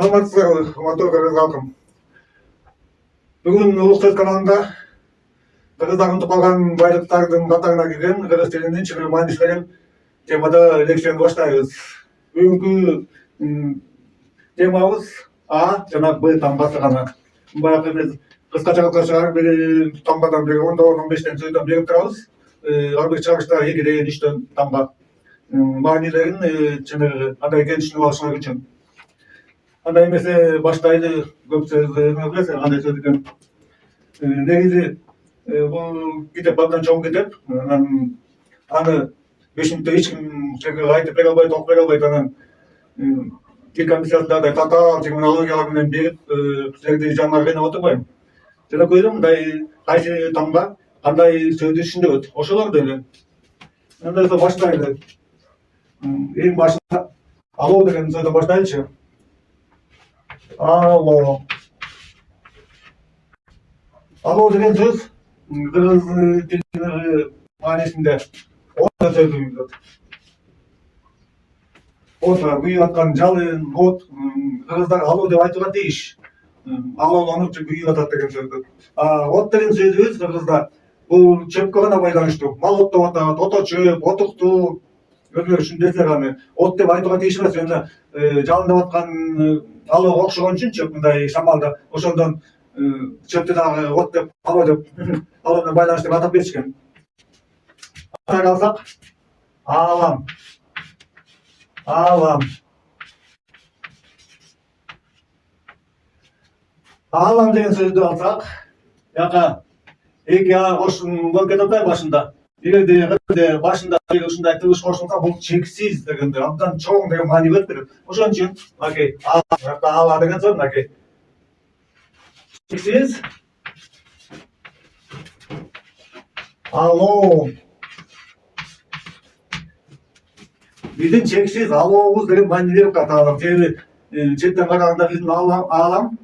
Саламатсыздарбы, урматтуу кыргыз калкым. Бүгүн Улук сөз каналында кыргыздар унутуп калган байлыктардын катарына кирген кыргыз тилинин чыныгы мааниси темада лекцияны баштайбыз. Бүгүнкү темабыз А жана Б тамгасы гана. Баягы биз кыскача кыскача бир тамгадан бир 10-15 сөздөн берип турабыз. Ар бир чыгарышта 2 3 тамга маанилерин чыныгы андай келишип алышыңар үчүн. Андай эмесе баштайлы көп сөздөрүн билесиз, кандай сөз экен. Негизи бул китеп абдан чоң китеп. Аны 5 мүнөттө эч ким айтып бере албайт, окуп бере албайт. Анан тил комиссиясындай татаал терминологиялар менен берип силерди жаныңарга кыйнап отурбайм. Жөнөкөй мындай кайсы тамга кандай сөздү түшүндүрөт, ошолорду эле. Анда баштайлы. Эң башында алоо деген сөздөн баштайлычы. Алоо. Алоо деген сөз кыргыз тилинин маанисинде от сөзү билет. От күйүп аткан жалын, от. Кыргыздар алоо деп айтууга тийиш. Алоолонуп күйүп атат деген сөздү. От деген сөзүбүз кыргызда бул чөпкө гана байланыштуу. Мал оттоп атат, ото чөп, отуктуу. Өзүлөр түшүндүрсөк аны от деп айтууга тийиш эмес. Жана жалындап аткан алоого окшогон үчүн чөп мындай шамалда ошондон чөптү дагы от деп, алоо менен байланыштырып атап беришкен. Ары алсак, аалам. Аалам. Аалам деген сөздү алсак, яка эки а кошулуп кетип атпайбы башында. Эгерде башында ушундай тыбыш кошулса, бул чексиз дегенде абдан чоң деген маани берет. Ошон үчүн мынакей ала деген сөз мынакей. Чексиз. Алоо. Биздин чексиз алообуз деген маани берип калат. Себеби четтен караганда биздин аалам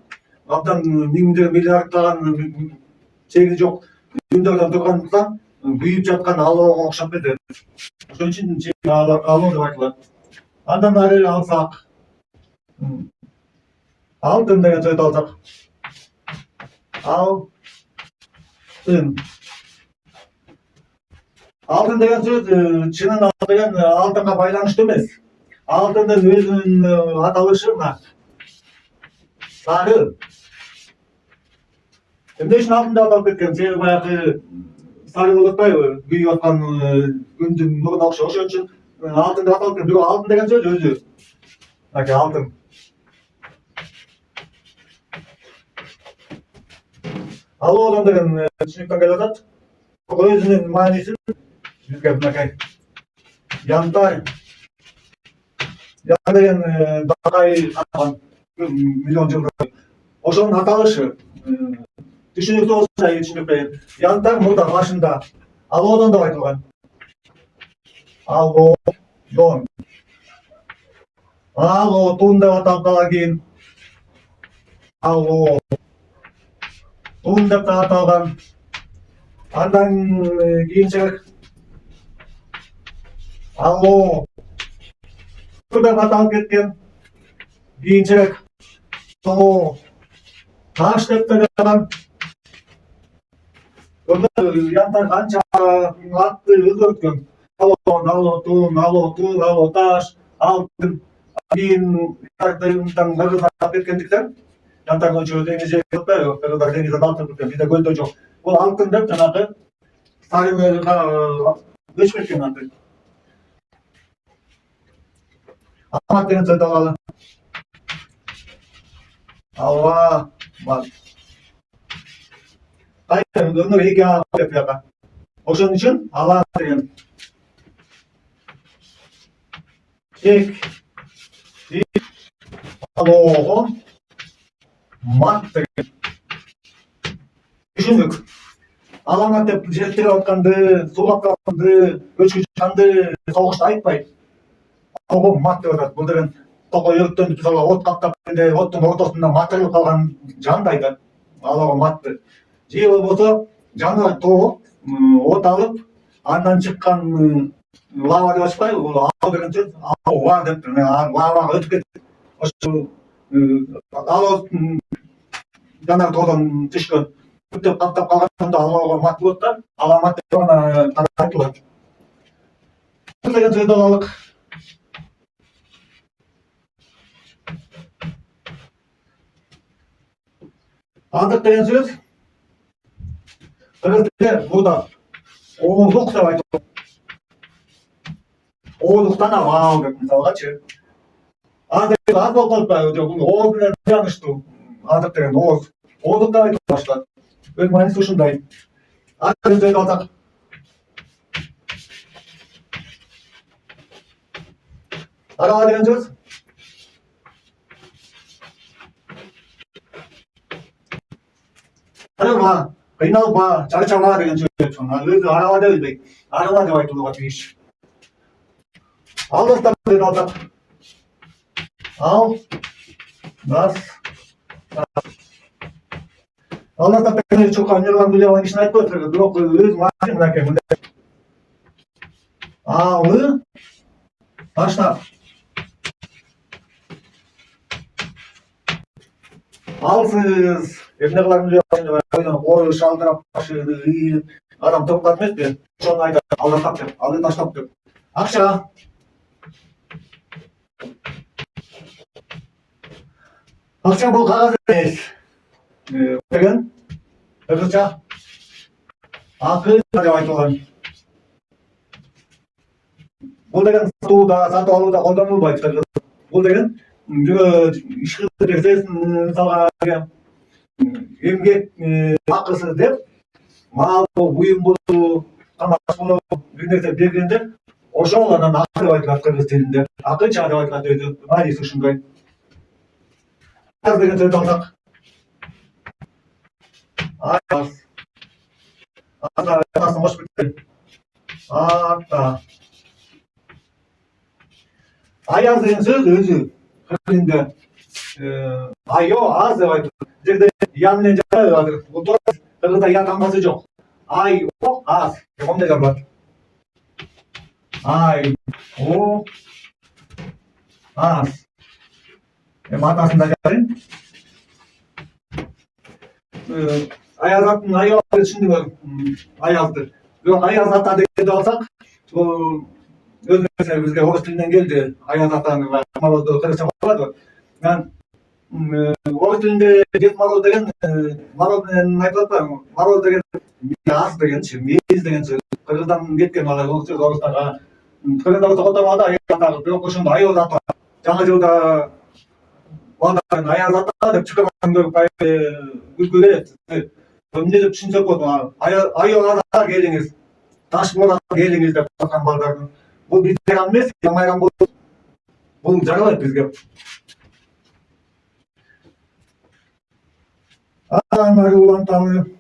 абдан миңдеген миллиарддаган чеги жок күндөрдөн тургандыктан күйүп жаткан алоого окшоп кетет. Ошон үчүн алоо деп айтылат. Андан ары алсак, алтын деген сөздү алсак. Алтын. Алтын деген сөз чынын деген алтынга байланыштуу эмес. Алтындын өзүнүн аталышы мына сары. Эмне үчүн алтын деп аталып кеткен? Себеби баягы сары болуп атпайбы? Күйүп аткан күндүн нуруна окшош. Ошон үчүн алтын деп аталып кеткен. Бирок алтын деген сөз өзү мынакей алтын. Алоодон деген түшүнүктөн келип атат. Өзүнүн маанисин бизге мынакей янтарь. Янтарь деген дакай миллион жылдар. Ошонун аталышы түшүнүктүү болсо түшүнүктүү. Янтарь мурда башында алоодон деп айтылган. Алоодон. Алоотун деп аталып калган кийин. Алоо. Тун деп аталган. Андан кийинчерээк алоо деп аталып кеткен. Кийинчерээк алоо таш деп аталган. Янтарь канча атты өзгөрткөн. Алоотун, алоотун, алооташ, алтын. Кийин янтарьдан кыргыздар алып кеткендиктен янтарь көчөбү деңиз атпайбы? Кыргыздар деңизден алтын кеткен, бизде көлдө жок. Бул алтын деп жанагы сарыга көчүп кеткен антип. Алмат деген сөздү алалы. Алмат. Кайда эки а деп жака. Ошон үчүн ала деген. Чек. Алоого мат деген. Түшүндүк. Аламат деп жеттирип атканды, суулап калганды, көчкү чыкканды, согушта айтпайт. Алоого мат деп атат. Бул деген токой өрттөнүп мисалы от каптап келгенде оттун ортосунда матырылып калган жандай да. Алоого матты. Же болбосо жана топ от алып, андан чыккан лава деп атпайбы? Бул алоо деген сөз лава деп лавага өтүп кетет. Ошол ал жанагы тоодон түшкөн бүттөп каптап калганда алууга мат болот да, аламат деп ана айтылат. Деген сөздү алалык. Азык деген сөз кыргыз тилинде мурда ооздук деп айтылат. Ооздуктан абал деп мисалгачы. Азыр аз болуп калыппы, жок ооз менен байланыштуу. Азык деген ооз. Ооздук деп айтыла баштады. Өз мааниси ушундай. Азык деген сөздү алсак, арава деген сөз арыма, кыйналба, чарчаба деген сөз. Өзү арава деп билбейт. Арыма деп айтылууга тийиш. Ал дастан алсак, ал дас ал дастан чуркан нерлерин биле алган кишини айтып коет, бирок өз мааниси мынакей мындай. Алы таштап. Алсыз эмне кыларын билбей калган кооз шалдырап башы ийилип адам токтот эмеспи? Ошону айтат алдатап деп, алы таштап деп. Акча. Акча бул кагаз эмес. Деген кыргызча акыл деп айтылган. Бул деген сатууда, сатып алууда колдонулбайт. Бул деген иш кылып берсеңиз, мисалга эмгек акысыз деп мал буюм болобу, камак болобу бир нерсе бергенде ошол анан акы деп айтылат кыргыз тилинде. Акыча деп айтылат өзү. Мааниси ушундай. Аяз деген сөздү алсак, аяз. Атасын кошуп кеткен. Ата. Аяз деген сөз өзү кыргыз тилинде айо аз деп айтылат. Жерде я менен жазабыз. Бул туура. Кыргызда я тамгасы жок. Ай о аз деп мындай жазылат. Ай о аз. Атасын да жазайын. Аязаттын айо түшүндүңөр. Аязды. Бирок аяз ата деп алсак, бул өз нерсе бизге орус тилинен келди. Аяз атаны Морозду кыргызча кылабыз. Анан орус тилинде Дед Мороз деген Мороз менен айтылат да, Мороз деген аз дегенчи, мейиз деген сөз. Кыргыздан кеткен ал сөз орустарга. Кыргызда колдонбаганда аяз ата, бирок ошондо аяз ата. Жаңы жылда балдар аяз ата деп чыккан көрүп күлкү келет. Эмне деп түшүнсөк болот? Аяз ата келиңиз, Ташболат келиңиз деп аткан балдардын. Бул биз байрам эмес, байрам болот. Бул жарабайт бизге. Ары уланталы.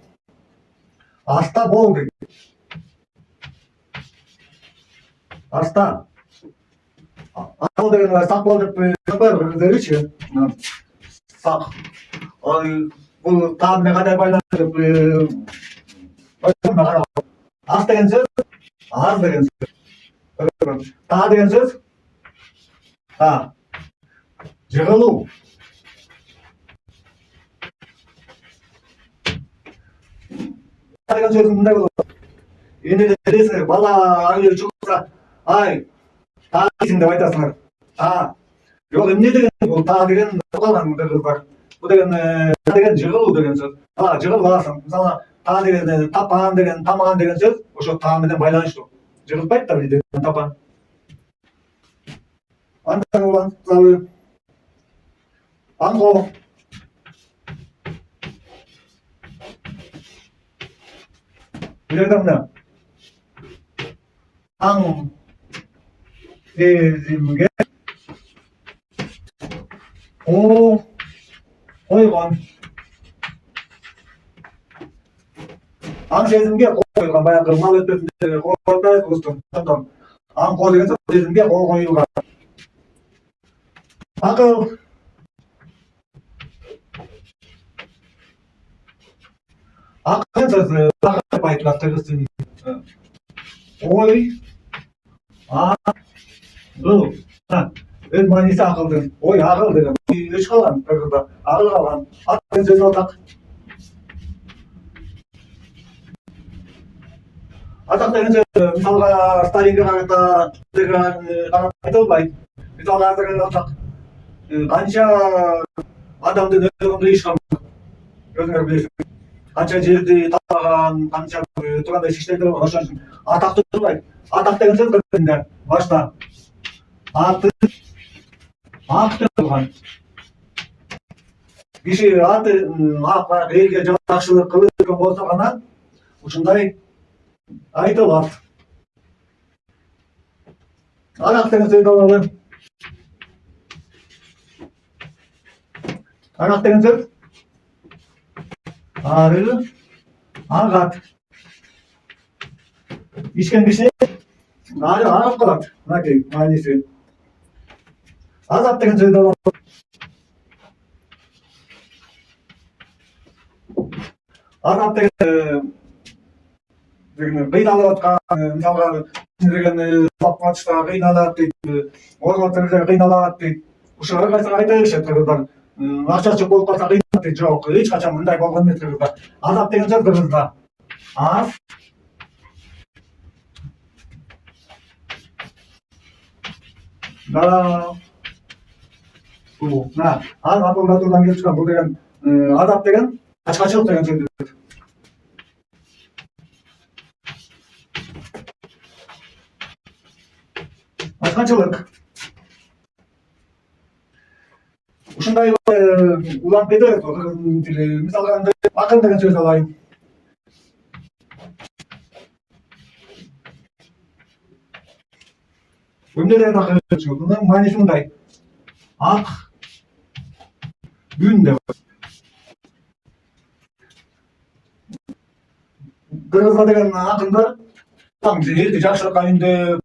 Аста бол дейт. Аста. Ал деген сак бол деп кыргызча. Сак. Бул таам менен кандай байланыштуу деп ас деген сөз, аз деген сөз. Та деген сөз жыгылуу. Деген сөз мындай болот. Эне десеңер, бала ары чыкса, ай, та дейсиң деп айтасыңар. Бирок эмне деген бул та деген калган кыргыздар. Бул деген жыгылуу деген сөз. Жыгылбаасың. Мисалы, та деген тапан деген, тамаган деген сөз ошо та менен байланыштуу. Жыгылбайт да бизде тапан. Анда уланталы. Аңго. Билдимби? Аң сезимге койгон. Аң сезимге койгон. Баягы мал өтпөсүндө койгон. Аң кол деген сөз сезимге кол коюлган. Акыл. Акыл сөз деп айтылат кыргыз тилинде. Ой, акыл. Öz manisi akıldın. Oy akıl dedim. Üç kalan. Kırkırda. Akıl kalan. At ben söz otak. Atak деген сөз мысалға сталинге қарата айтылбайды. Мысалға қазір атақ қанша адамды өлтіргенде ешқандай өзіңер білесіңдер. Қанша жерді талаған, қанша тұрғандай шештерді бар. Ошон үчүн атақты тұрбайды. Атақ деген сөз кіргенде башта аты ак деп турган. Киши аты ак элге жакшылык кылып жүргөн болсо гана ушундай айтылат. Arak деген сөздү алалы. Arak деген сөз ары агат. Ичкен киши ары агып калат. Мынакей мааниси. Азат деген сөздү алалы. Азат деген кыйналып аткан, мисалга деген батышта кыйналат дейт, орготурда кыйналат дейт. Ушуга кайсы айта беришет кыргыздар. Акчачы болуп калса кыйналат дейт. Жок, эч качан мындай болгон эмес кыргыздар. Азат деген сөз кыргызда. Аз да на аз атылдатуудан келип чыккан. Бул деген азат деген ачкачылык деген сөз. Ачкачылык. Ушундай уланып кетет кыргыз тили. Мисалга акын деген сөз алайын. Эмнеден акын сөз? Мунун мааниси мындай. Ак күн деп. Кыргызга деген акындар элди жакшылыкка үндөп,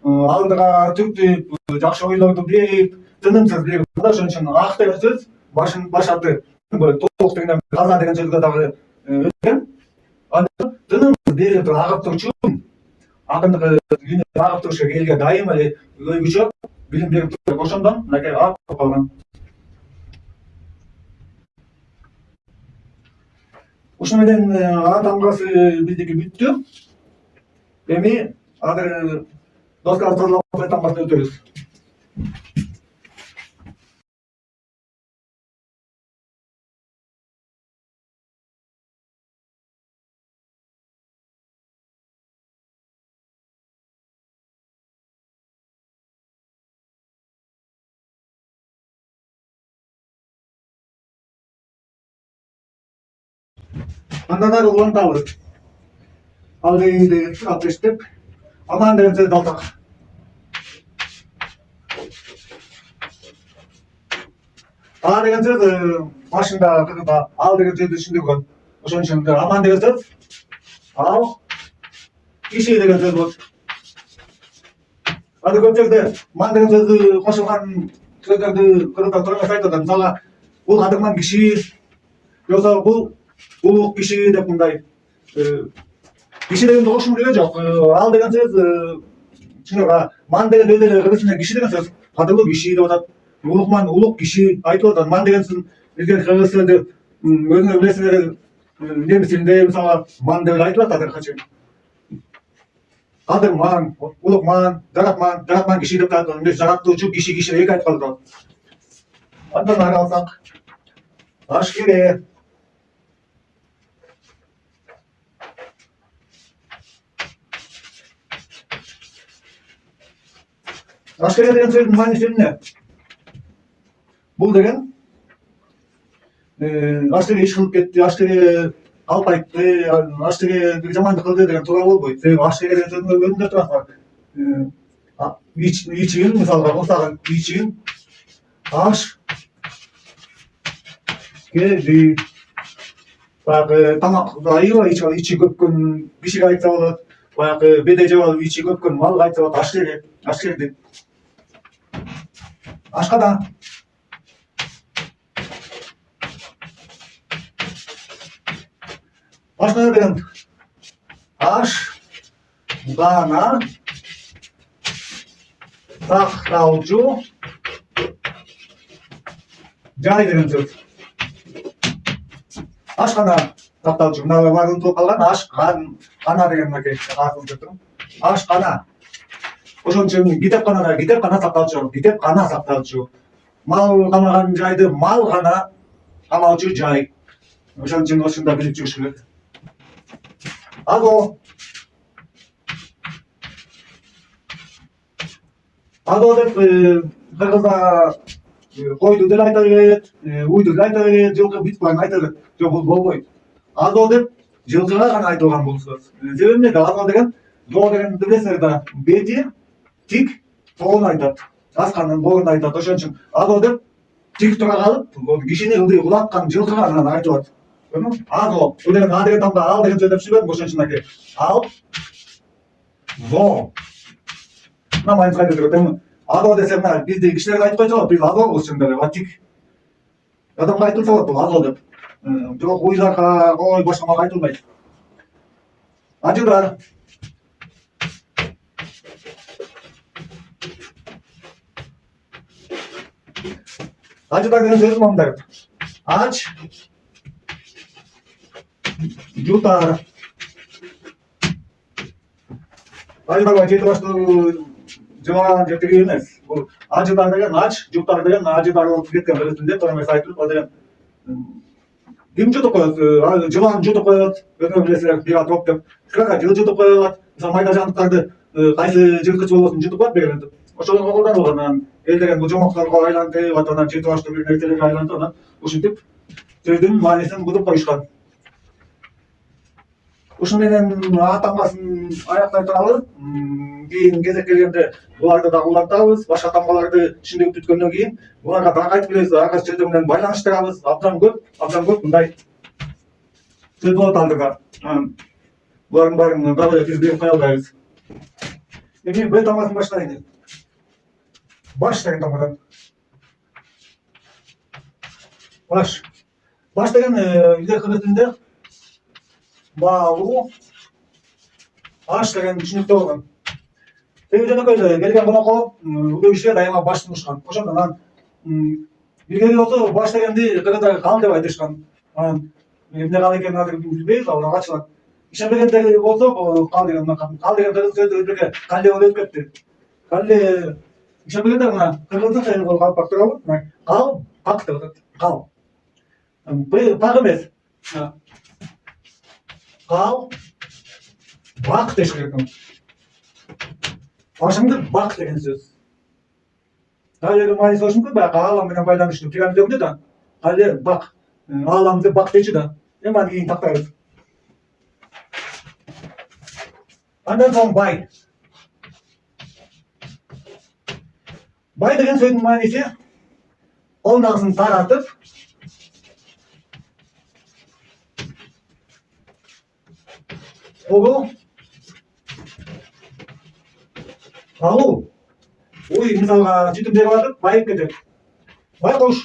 алдыга түртүп, жакшы ойлорду берип, тынымсыз берип, ошон үчүн ак деген сөз баш аты. Толук дегенде таза деген сөзгө дагы өткөн. Аны тынымсыз берип агып турчу акындык үнү агып турушу элге дайыма эле ой күчөп, билим берип турат. Ошондон мынакей ак болуп калган. Ушуну менен А тамгасы биздики бүттү. Эми азыр достар торлоп Б тамгасын өтөбүз. Андан ары улантабыз. Ал дегенди атыштып, аман деген сөздү алдык. А деген сөз башында кыргызда ал деген сөздү түшүндүргөн. Ошон үчүн аман деген сөз ал киши деген сөз болот. Аны көп жерде ман деген сөздү кошулган сөздөрдү кыргыздар туура эмес айтып атат. Мисалга бул кадырман киши, жоксо бул улук киши деп мындай. Киши дегенди кошум кереги жок. Ал деген сөз чынга ман деген өзү эле кыргыз тилинде киши деген сөз кадырлуу киши деп атат. Улукман улук киши айтып атат. Ман деген сөз бизде кыргыз тилинде өзүңөр билесиңер, немис тилинде мисалга ман деп эле айтылат азыр качан. Кадырман, улукман, жаратман киши деп атат. Жаратуучу киши деп эки айтып калат. Андан ары алсак, ашкере. Ашкере деген сөздүн мааниси эмне? Бул деген ашкере иш кылып кетти, ашкере алып айтты, ашкере бир жамандык кылды деген туура болбойт. Себеби ашкере деген сөздүн өзүндө турат. Ичигин мисалга курсагын ичигин аш кеди. Баягы тамак аябай ичи көпкөн кишиге айтса болот. Баягы беде жеп алып ичи көпкөн малга айтса болот. Ашкере деп. Ашкада. Ашкада деген аш гана сакталчу Cay degan söz. Aşkana taktauçu. Mына багын топалган ашкана деген мынакей атын көрдүм. Ашкана. Ошон үчүн китепкана сактаучу, китепкана сактаучу. Мал камаган жайды мал гана камаучу жай. Ошон үчүн ушунда билип жүрүш керек. Ало. Ало деп кыргызда койду деле айта берет, уйду деле айта берет, жылкы бүт баарын айта берет. Жок, бул болбойт. Ало деп жылкыга гана айтылган бул сөз. Себеби эмнеге? Ало деген до деген билесиңер да, бети тик тоон айтат. Асканын боорун айтат. Ошон үчүн ало деп тик тура калып, кишини ылдый улаткан жылкыга гана айтылат. Көрдүңбү? Ало. Бул деген а деген тамда ал деген сөз деп түшүнбөдүм, ошон үчүн аке. Ал зо. Мына майнга айтып ало десе мына бизди кишилерге айтып койсо, биз алобуз чындап эле, тик. Адамга айтылса болот бул ало деп. Жок, уйларга, ой, башка малга айтылбайт. Ажыдар. Ажыдар деген сөз мындай. Ач жутар. Ажыдар жети баштуу жылан жетиги эмес. Бул ажыдар деген ач, жутар деген ажыдар болуп кеткен бирисинде туура эмес айтылып, ал деген ким жутуп коет? Жылан жутуп коет. Өзүңөр билесиздер, биотоп деп. Жылкы жутуп коет. Мисалы майда жандыктарды кайсы жылкычы болбосун жутуп коет бергенде. Ошого колдонулган анан эл деген бул жомокторго айлантып, анан жети баштуу бир нерселерге айлантып, анан ушинтип сөздүн маанисин бузуп коюшкан. Ушун менен тамгасын аяктай турабыз. Кийин кезек келгенде буларды дагы улантабыз. Башка тамгаларды түшүндүрүп бүткөндөн кийин буларга дагы айтып келебиз. Ар кайсы сөздөр менен байланыштырабыз. Абдан көп мындай сөз болот алдыга. Булардын баарын дагы биз берип кое албайбыз. Эми б тамгасын баштайын. Баш деген тамгадан. Баш. Баш деген биздер кыргыз тилинде баалуу аш деген түшүнүктүү болгон. Себеби жөнөкөй келген конокко бул кишиге дайыма баш сунушкан. Ошондон анан илгери болсо баш дегенди кыргыздар кал деп айтышкан. Анан эмне кал экенин азыр билбейбиз, ал дагы ачылат. Ишенбегендер болсо кал деген кыргыз сөзү өзбекке калле болуп кетти. Калле ишенбегендер мына кыргыздын калып бак турабы? Кал пак деп атат. Кал. Пак эмес. Кал бак деш керек. Башыңды бак деген сөз. Калле мааниси ошондой, баягы аалам менен байланыштуу пирамидөгүндөй да. Калле бак. Ааламды бак дечи да. Эми аны кийин тактайбыз. Андан соң бай. Бай деген сөздүн мааниси колундагысын таратып, колу алуу. Уй, мисалга сүтүм жеп атып, байып кетет. Байкуш.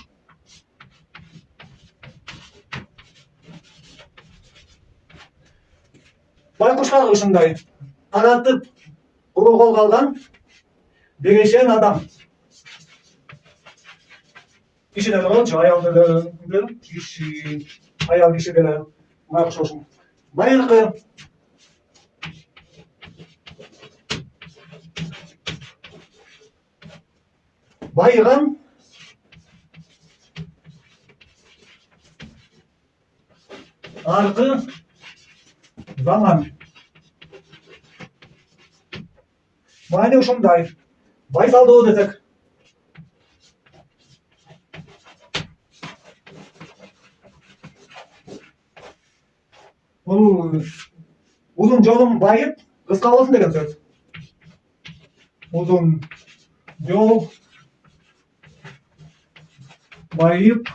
Байкушка ушундай таратып колго алган бегешен адам. Киши деле болчу, аял деле, киши, аял киши деле байкуш болушун. Байыркы. Байыган. Аркы заман. Маани ушундай. Байсалдуу десек. Бул узун жолум байып, кыска болсун деген сөз. Узун жол байып,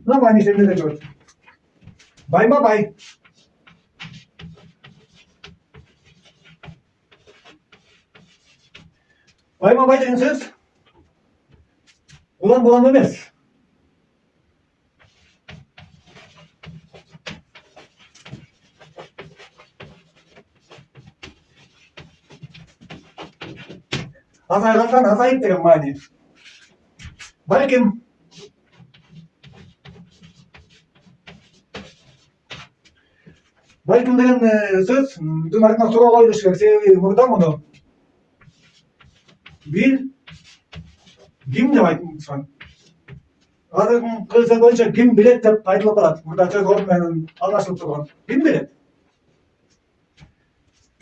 мына мааниси эмнеде жүрөт? Байма бай. Байма бай деген сөз улам булам эмес. Azaygandan azayıp деген mani. Balkim деген söz dün ardına soruğa koyuluş керек. Себеби burada bunu bil kim деп айтmışsın. Азыркы кызы боюнча ким билет деп айтылып калат. Мурда сөз орун менен алмашылып турган. Ким билет?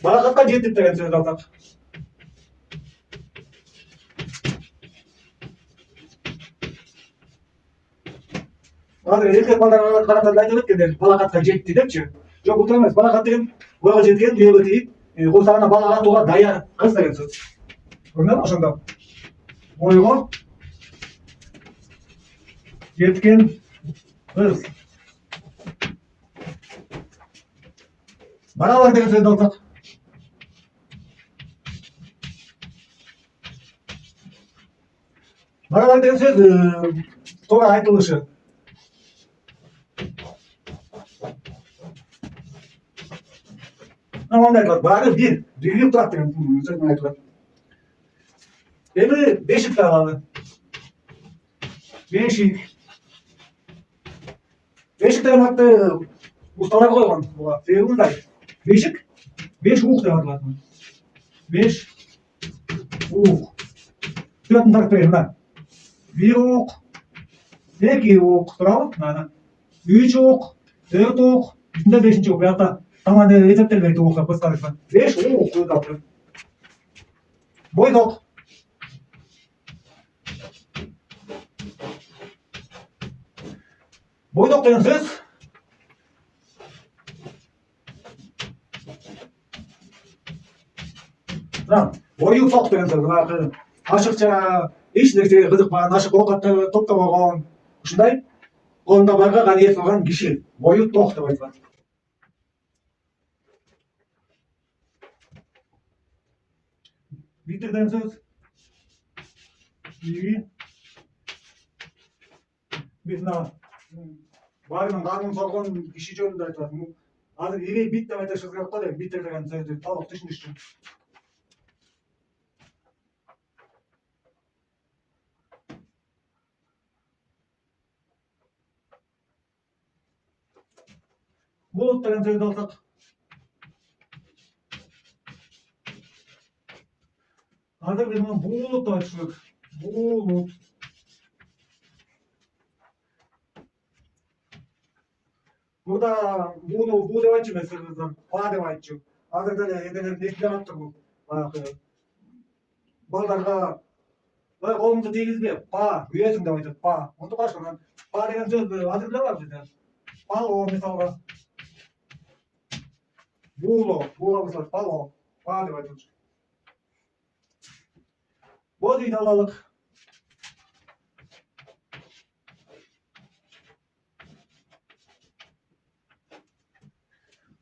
Балакатка жетип деген сөз алсак. Азыр эркек балдарга карата айтып өткенде балакатка жетти депчи. Жок, бул эмес. Балакат деген бойго жеткен, дүйөгө тийип, курсагына бала атууга даяр кыз деген сөз. Көрдүңбү ошондо? Бойго жеткен kız. Beraber деген сөздү алсак. Beraber деген сөз туура айтылышы. Мындай айтылат. Баары биригип турат деген сөзүн айтылат. Эми бешикти алалы. Бешик деген атты ustalar koygan buga. Sebebi mындай. Beşik, 5 uq деп аталат. 5 uq. Төртүн тарып берейин мына. 1 uq, 2 uq, туурабы? Мына. 3 uq, 4 uq, үстүндө 5-чи uq. Буякта таман эсептелбейт uq деп кыскартса. 5 uq деп аталат. Бойдок. Бойдок деген сөз бою ток деген сөз. Ашыкча эч нерсеге кызыкпаган, ашык оокатты топтобогон, ушундай колунда барга каниет кылган киши бою ток деп айтылат. Битир деген сөз биз мына баарынын карнын соргон киши жөнүндө айтылат. Азыр ири бит деп айтышыбыз керек го дейм. Битир деген сөздү толук түшүнүш үчүн. Bulut деген сөздү алсак. Азыр биз муну булут деп айтышыбыз керек. Булут. Burada bunu bu devayçı mesela pa devayçı. Azır da edeler nesne attı bu. Baldarga kolumuzu değilizdi. Pa, üyesin devayçı. Pa. Onu başka. Pa degen söz azır da var bizde. Pa o mesela. Buğlo mesela pa o. Pa devayçı. Boz idalalık.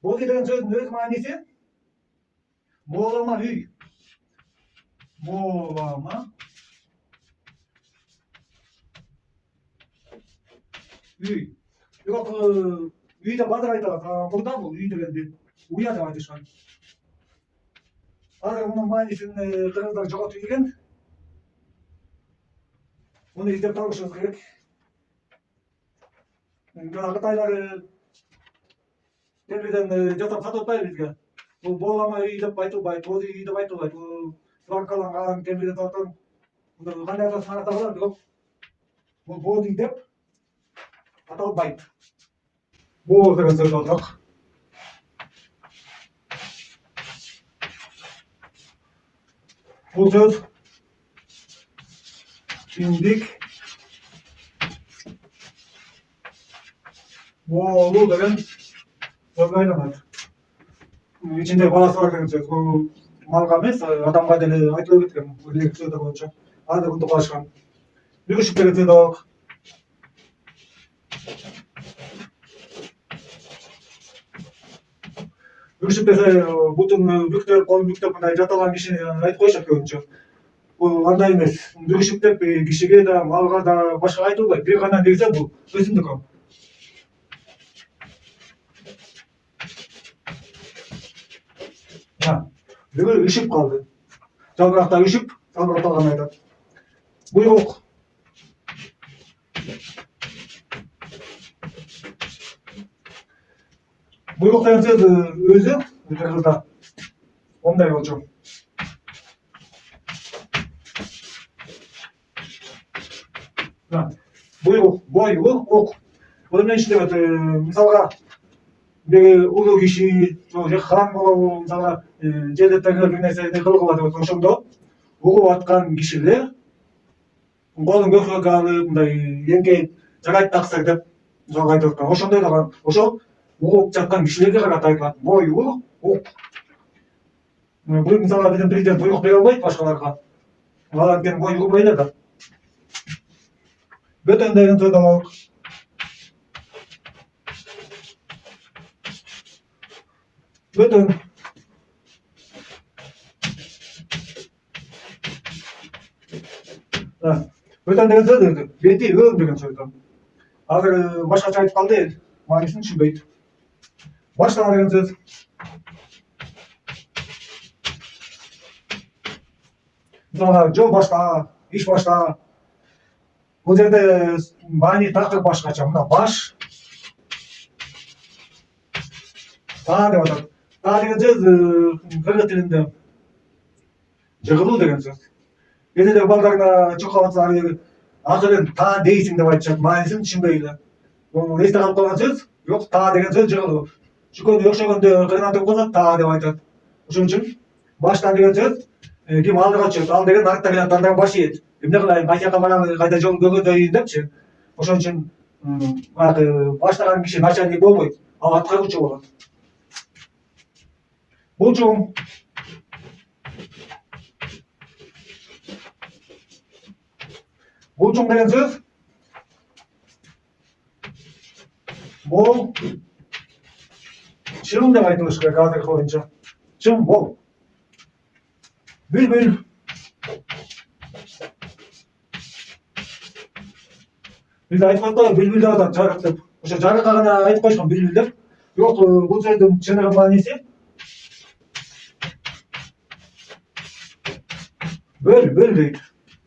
Boz деген сөздің өз мағынасы молама үй. Молама үй. Yok үй деп азыр айтылат. Burada бұл үй дегенде уя деп айтышкан. Азыр мунун мааниsin кыргыздар жоготуп келген. Муну издеп табышыбыз керек. Кытайлар Temizden жасап сатып атпайбы бизге. Бул боолама үй деп айтылбайт, боз үй деп айтылбайт. Бул франкаланган темирден сатылган. Муну кандай атасына атаса болот, бирок бул боз үй деп аталбайт. Боз деген сөз алсак. Бул сөз киндик боолуу деген сөзгө айланат. İçinde balası var деген сөз. Бул малга эмес, адамга деле айтылып кеткен. Элек сөздөр боюнча. Азыр унутуп калышкан. Бүгүшүп деген сөз алак. Бүгүшүп десе бутун бүктөп, колун бүктөп мындай жаталган кишини айтып коюшат көбүнчө. Бул андай эмес. Бүгүшүп деп кишиге да, малга да башка айтылбайт. Бир гана нерсе бул өсүмдүк. Бүгүн үшүп калды. Жалбыракта үшүп, салбыраталган айтат. Буйрук. Буйрук деген сөз өзү кыргызда ондай болчу. Буйрук, буйрук. Бул эмне иштеп мисалга бир улуу киши же хан болобу, мисалга жендеттерге бир нерсени кылгыла деп ошондо угуп аткан кишилер колун көкүрөккө алып мындай эңкейип жарайт таксыр деп мисалга айтып аткан. Ошондой да ошол угуп жаткан кишилерге карата айтылат. Буйрук. Бул мисалга биздин президент буйрук бере албайт башкаларга. Ал анткени буйругу эле да. Бөтөн деген сөз алалык. Бөтөн. Бөтөн деген сөз бети өң деген сөз. Азыр башкача айтып калды эл, маанисин түшүнбөйт. Башка деген сөз. Мисалга жол башка, иш башка. Бул жерде маани такыр башкача. Мына баш та деп атат. Та деген сөз кыргыз тилинде жыгылуу деген сөз. Кээде балдарына чуркап атса акырын та дейсиң деп айтышат, маанисин түшүнбөй эле. Бул эсте калып калган сөз. Жок, та деген сөз жыгылуу. Чүкөнү өкшөгөндө кырынан туруп калса та деп айтат. Ошон үчүн башта деген сөз ким алдыга чыгат, ал деген артта келе аттан баш ийет. Эмне кылайын, кайсы жака барам, кайда жол көгөдөйүн депчи. Ошон үчүн баштаган киши начальник болбойт, ал аткаруучу болот. Булчуң. Булчуң деген сөз бул чың деп айтылыш керек азыркы боюнча. Чың бол. Бүлбүл. Бизде айтып коет бүлбүл деп атат, жарык деп. Ошо жарыкка гана айтып коюшкан бүлбүл деп. Бирок бул сөздүн чыныгы мааниси бөл дейт.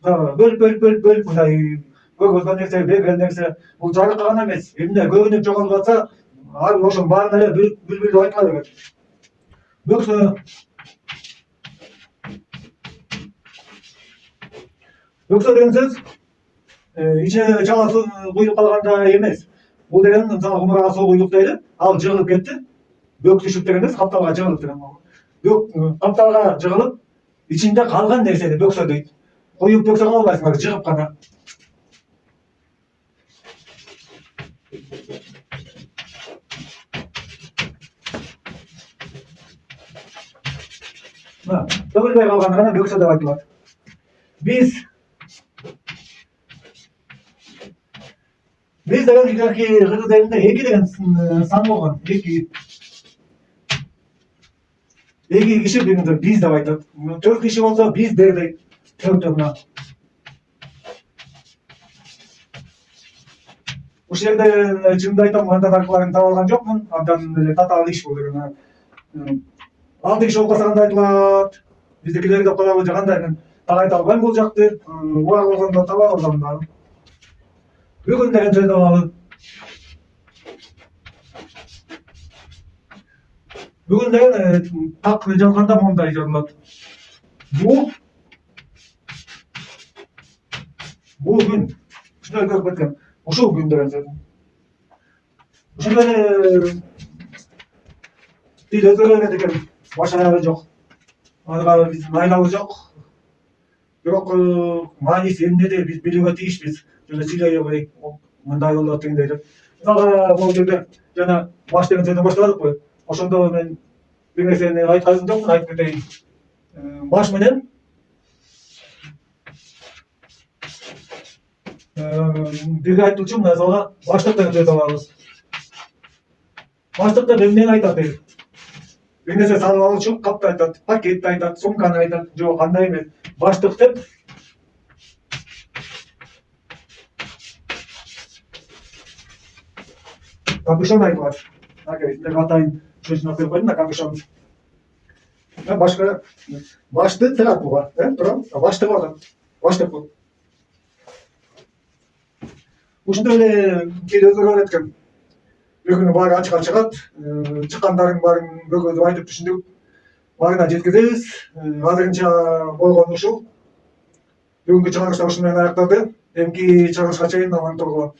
Бөл мындай көгөргөн нерсе, берген нерсе. Бул жарыкка гана эмес. Эмне көрүнүп жоголуп атса, ал ошонун баарын эле бүлбүл деп айтыла берет. Бөксө. Бөксө деген сөз ичине чаласы куюлуп калганда эмес. Бул деген мисалы кумурага суу куюлуп дейли, ал жыгылып кетти. Бөк түшүп деген эмес, капталга жыгылып деген. Бөк капталга жыгылып, ичинде калган нерсени бөксө дейт. Куюп бөксө кыла албайсың, жыгып гана. Төгүлбөй калганы гана бөксө деп айтылат. Биз деген кыргыз элинде эки деген сан болгон. Эки киши бирине биз деп айтат. 4 киши болсо биз дейт. Төртөмө. Ушул жерде чынымды айтам, мандатарларын таап алган жокмун. Абдан эле татаал иш бул деген. 6 киши болуп калса кандай айтылат? Биздикилер деп коебу же кандай? Мен так айта албайм бул жакты. Убак болгондо таба алам да. Бүгүн деген сөз алалы. Бүгүн деген так жазганда мондай жазылат. Бул күн. Ушундай көрүп кеткен. Ушул күн деген сөз. Ушундай эле тил өзгөрө экен. Баш аягы жок. Ага биздин айлабыз жок. Бирок мааниси эмнеде биз билүүгө тийишпиз. Жана сүйлөй берейик. Мындай болот дегендей деп. Мисалга бул жерде жана баш деген сөздөн баштадыкпы? Ошондо мен бир нерсени айткан жокмун, айтып кетейин. Баш менен бирге айтылчу мисалга баштык деген сөз алабыз. Баштык деп эмнени айтат дейт? Бир нерсе салып алуучу капты айтат, пакетти айтат, сумканы айтат. Жок, андай эмес. Баштык деп капюшон айтылат. Сиздерге атайын чөчүнө берип койдум да, капюшон. Başka başta trak bu var. Tamam. Başta var. Başta bu. Ушундай эле кейдеdir бар экен. Bir күнү баары ачык чыгат, чыккандардын баарын көкөзүп айтып түшүндүк. Баарына жеткизебиз. Азырынча болгону ушул. Бүгүнкү чыгарылыш ушу менен аякталды. Эмки чыгарылышка чейин аман болгула.